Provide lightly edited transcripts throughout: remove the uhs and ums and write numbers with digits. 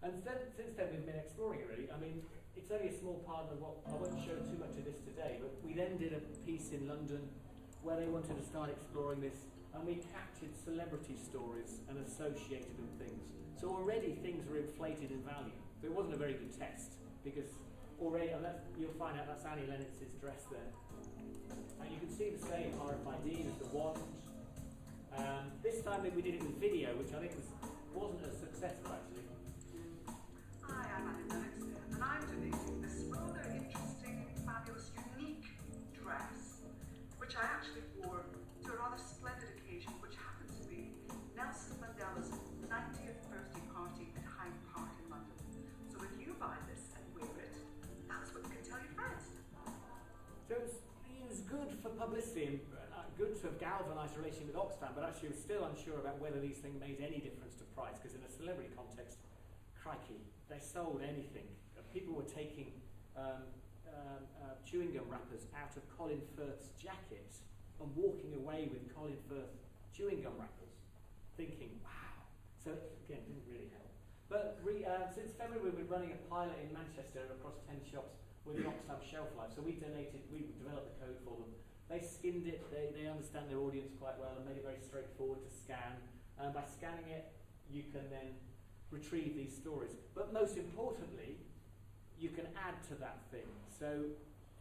And since then we've been exploring it really. I mean, it's only a small part of what, I won't show too much of this today, but we then did a piece in London where they wanted to start exploring this, and we captured celebrity stories and associated with things. So already things were inflated in value. But it wasn't a very good test, because already, and you'll find out that's Annie Lennox's dress there. And you can see the same RFID with the wand. This time we did it with video, which I think wasn't as successful actually. Hi, I'm Annie Lennox, and I'm donating this rather interesting, fabulous, unique dress, which I actually wore to a rather splendid occasion, which happened to be Nelson Mandela's 90th birthday party in Hyde Park in London. So when you buy this and wear it, that's what you can tell your friends. So it was good for publicity and good to have galvanised a relation with Oxfam, but actually was still unsure about whether these things made any difference to price, because in a celebrity context, crikey, they sold anything. People were taking chewing gum wrappers out of Colin Firth's jacket and walking away with Colin Firth chewing gum wrappers, thinking, wow. So again, didn't really help. But since February, we've been running a pilot in Manchester across 10 shops with the Oxfam shelf life. So we developed the code for them. They skinned it, they understand their audience quite well and made it very straightforward to scan. By scanning it, you can then retrieve these stories. But most importantly, you can add to that thing. So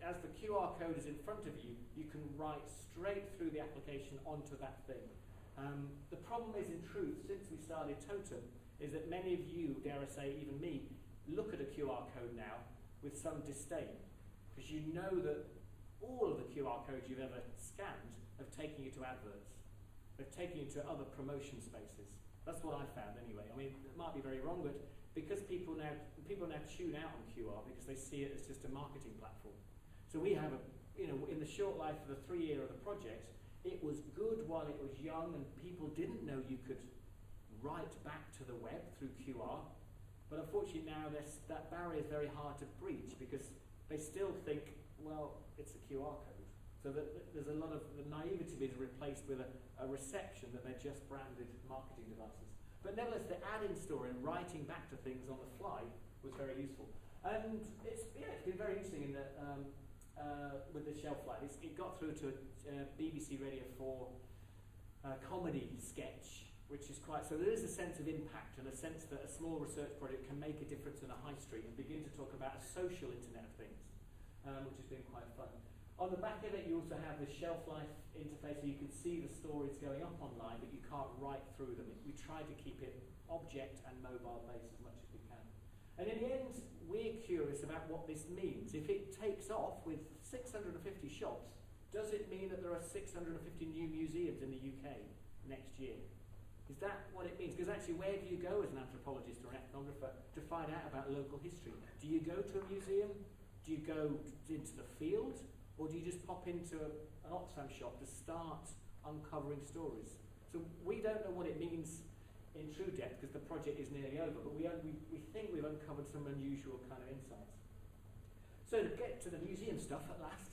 as the QR code is in front of you, you can write straight through the application onto that thing. The problem is, in truth, since we started Totem, is that many of you, dare I say even me, look at a QR code now with some disdain, because you know that all of the QR codes you've ever scanned have taken you to adverts. They've taken you to other promotion spaces. That's what I found anyway. I mean, it might be very wrong, but because people now tune out on QR because they see it as just a marketing platform. So we have in the short life of the 3 year of the project, it was good while it was young and people didn't know you could write back to the web through QR. But unfortunately now that barrier is very hard to breach because they still think, well, it's a QR code. So there's a lot of the naivety being replaced with a reception that they're just branded marketing devices. But nevertheless, the add-in story and writing back to things on the fly was very useful. And it's been very interesting in that with the shelf life. It got through to a BBC Radio 4 comedy sketch, which is quite, so there is a sense of impact and a sense that a small research project can make a difference in a high street and begin to talk about a social internet of things, which has been quite fun. On the back of it, you also have the shelf life interface, so you can see the stories going up online, but you can't write through them. We try to keep it object and mobile based as much as we can. And in the end, we're curious about what this means. If it takes off with 650 shops, does it mean that there are 650 new museums in the UK next year? Is that what it means? Because actually, where do you go as an anthropologist or an ethnographer to find out about local history? Do you go to a museum? Do you go into the field? Or do you just pop into an Oxfam shop to start uncovering stories? So we don't know what it means in true depth because the project is nearly over, but we think we've uncovered some unusual kind of insights. So to get to the museum stuff at last,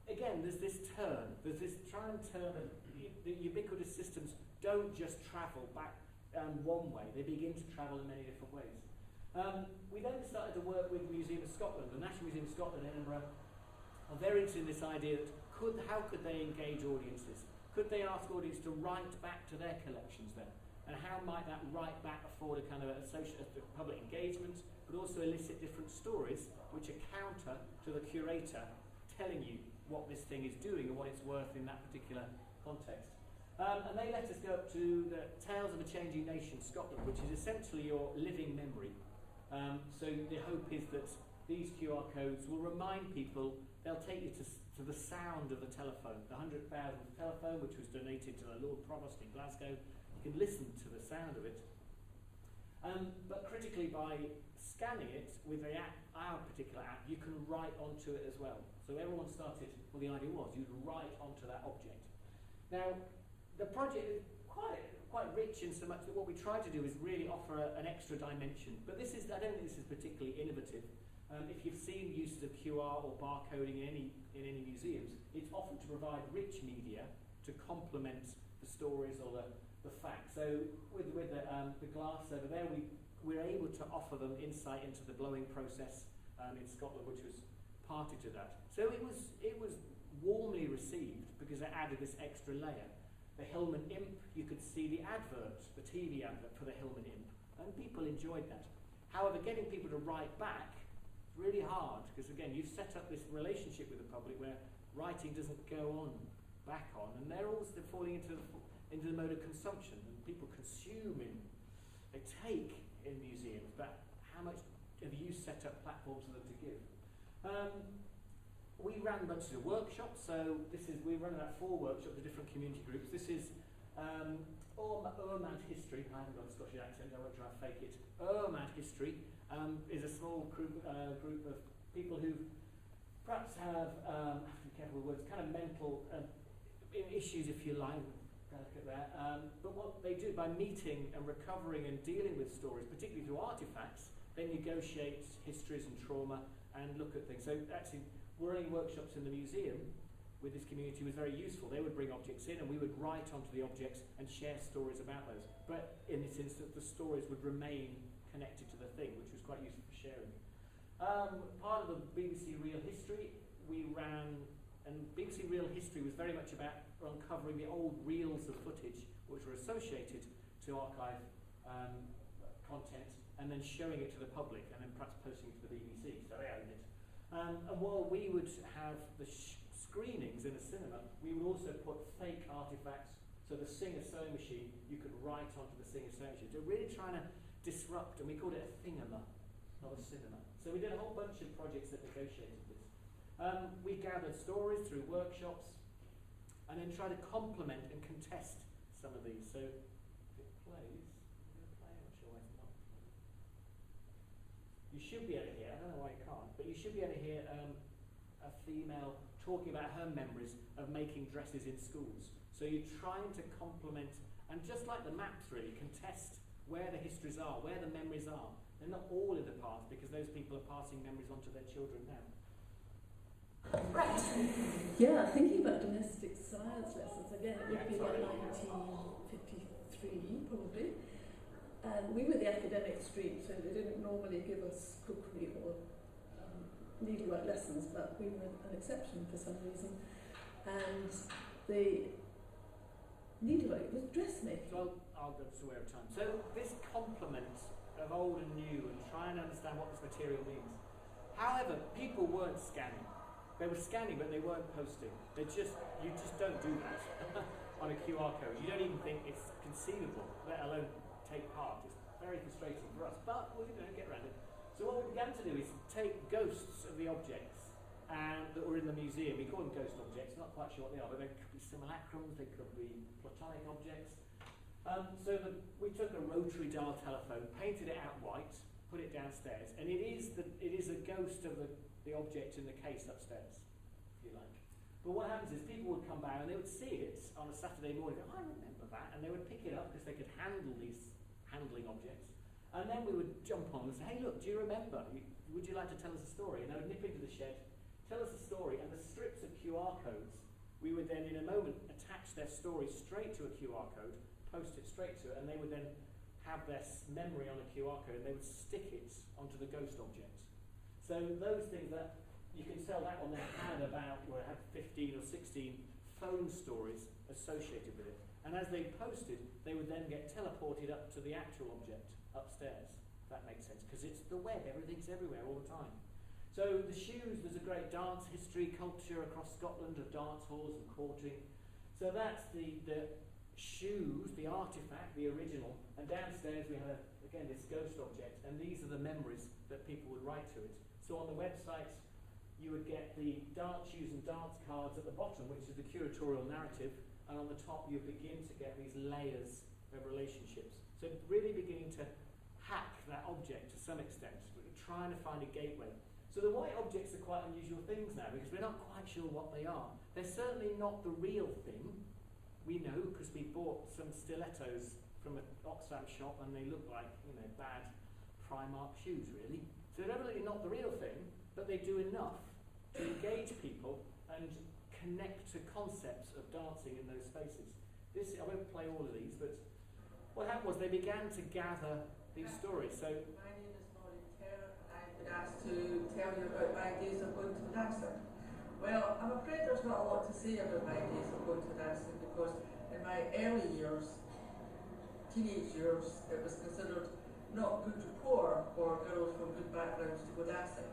again, there's this turn. There's this try and turn. The ubiquitous systems don't just travel back one way. They begin to travel in many different ways. We then started to work with the Museum of Scotland, the National Museum of Scotland in Edinburgh. I'm very interested in this idea that how could they engage audiences? Could they ask audiences to write back to their collections then? And how might that write back afford a kind of a public engagement, but also elicit different stories which are counter to the curator telling you what this thing is doing and what it's worth in that particular context. And they let us go up to the Tales of a Changing Nation, Scotland, which is essentially your living memory. So the hope is that these QR codes will remind people, they'll take you to the sound of the telephone, the 100,000th telephone, which was donated to the Lord Provost in Glasgow. You can listen to the sound of it. But critically, by scanning it with the app, our particular app, you can write onto it as well. So everyone started, well, the idea was you'd write onto that object. Now, the project is quite rich in so much that what we try to do is really offer an extra dimension. But I don't think this is particularly innovative. If you've seen uses of QR or barcoding in any museums, it's often to provide rich media to complement the stories or the facts. So with the glass over there, we're able to offer them insight into the blowing process in Scotland, which was party to that. So it was warmly received because it added this extra layer. The Hillman Imp, you could see the advert, the TV advert for the Hillman Imp, and people enjoyed that. However, getting people to write back is really hard because, again, you've set up this relationship with the public where writing doesn't go on, back on, and they're falling into the mode of consumption, and people consume they take in museums, but how much have you set up platforms for them to give? We ran a bunch of workshops, so we're running about 4 workshops with different community groups. This is Urmad History. I haven't got a Scottish accent, I won't try and fake it. Urmad History is a small group of people who perhaps have, I have to be careful with words, kind of mental issues, if you like, delicate there. But what they do by meeting and recovering and dealing with stories, particularly through artefacts, they negotiate histories and trauma and look at things. So actually, running workshops in the museum with this community was very useful. They would bring objects in and we would write onto the objects and share stories about those. But in this instance, the stories would remain connected to the thing, which was quite useful for sharing. Part of the BBC Real History we ran, and BBC Real History was very much about uncovering the old reels of footage which were associated to archive content and then showing it to the public and then perhaps posting it to the BBC, so they owned it. And while we would have the screenings in a cinema, we would also put fake artefacts, so the Singer sewing machine, you could write onto the Singer sewing machine. So really trying to disrupt, and we called it a thingama, not a cinema. So we did a whole bunch of projects that negotiated this. We gathered stories through workshops, and then try to complement and contest some of these. So if it plays, I'm not sure why it's not. You should be able to hear, I don't know why you can't, but you should be able to hear a female talking about her memories of making dresses in schools. So you're trying to complement, and just like the maps really, contest where the histories are, where the memories are. They're not all in the past because those people are passing memories on to their children now. Right. Yeah, thinking about domestic science lessons, again, it would be about 1953 probably. And we were the academic stream, so they didn't normally give us cookery or needlework lessons, but we were an exception for some reason. And the needlework was dressmaking. So I'll go just aware of time. So this complement of old and new and trying to understand what this material means. However, people weren't scanning. They were scanning, but they weren't posting. You just don't do that on a QR code. You don't even think it's conceivable, let alone take part. It's very frustrating for us, but we get around it. So what we began to do is take ghosts of the objects that were in the museum. We call them ghost objects, not quite sure what they are, but they could be simulacrums, they could be platonic objects. We took a rotary dial telephone, painted it out white, put it downstairs, and it is a ghost of the object in the case upstairs, if you like. But what happens is people would come by and they would see it on a Saturday morning, go, I remember that, and they would pick it up because they could handle these handling objects. And then we would jump on and say, hey look, do you remember? Would you like to tell us a story? And they would nip into the shed, tell us a story, and the strips of QR codes, we would then in a moment attach their story straight to a QR code, post it straight to it, and they would then have their memory on a QR code, and they would stick it onto the ghost object. So those things that you can tell that one they had about, well, it had 15 or 16 phone stories associated with it. And as they posted, they would then get teleported up to the actual object upstairs, if that makes sense, because it's the web, everything's everywhere all the time. So the shoes, there's a great dance history, culture across Scotland of dance halls and quartering. So that's the shoes, the artefact, the original, and downstairs we have, again, this ghost object, and these are the memories that people would write to it. So on the website, you would get the dance shoes and dance cards at the bottom, which is the curatorial narrative, and on the top you begin to get these layers of relationships. So really beginning to hack that object to some extent, trying to find a gateway. So the white objects are quite unusual things now because we're not quite sure what they are. They're certainly not the real thing. We know because we bought some stilettos from an Oxfam shop and they look like, bad Primark shoes really. So they're definitely not the real thing, but they do enough to engage people and connect to concepts of dancing in those spaces. I won't play all of these, but what happened was they began to gather these stories. So, my name is Maureen Kerr, and I've been asked to tell you about my days of going to dancing. Well, I'm afraid there's not a lot to say about my days of going to dancing because in my early years, teenage years, it was considered not good rapport for girls from good backgrounds to go dancing.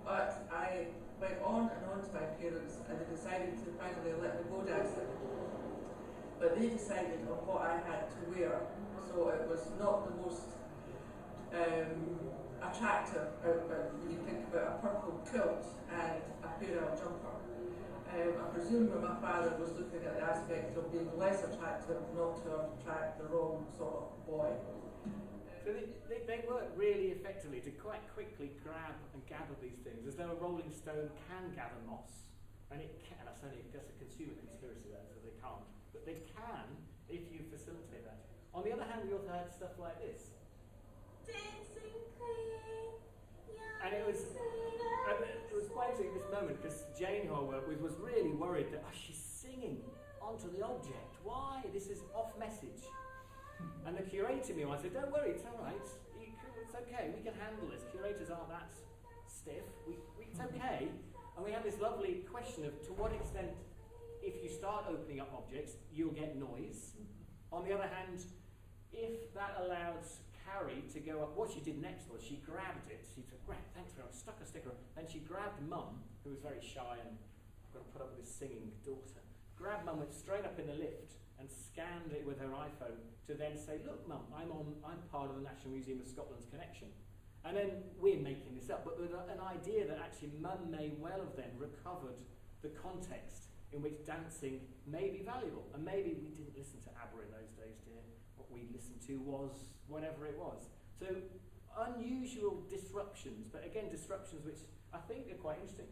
But I went on and on to my parents and they decided to finally let me go dancing. But they decided on what I had to wear, so it was not the most attractive outfit when you think about a purple kilt and a pair of jumper. I presume that my father was looking at the aspect of being less attractive, not to attract the wrong sort of boy. So they work really effectively to quite quickly grab and gather these things, as though a rolling stone can gather moss, and it can. That's only just a consumer conspiracy there, so they can't. But they can if you facilitate that. On the other hand, we also had stuff like this. Dancing queen, And it was quite interesting this moment because Jane, who I work with, was really worried that she's singing onto the object. Why? This is off message. And the curator me, I said, don't worry, it's all right. It's okay. We can handle this. Curators aren't that stiff. It's okay. And we had this lovely question of to what extent, if you start opening up objects, you'll get noise. On the other hand, if that allowed Carrie to go up, what she did next was she grabbed it. She said, "Great, thanks very much." Stuck a sticker. Then she grabbed Mum, who was very shy and I've got to put up with this singing daughter. Grabbed Mum, went straight up in the lift and scanned it with her iPhone to then say, "Look, Mum, I'm part of the National Museum of Scotland's connection." And then we're making this up, but with an idea that actually Mum may well have then recovered the context in which dancing may be valuable. And maybe we didn't listen to ABBA in those days, dear. What we listened to was whatever it was. So unusual disruptions, but again disruptions which I think are quite interesting.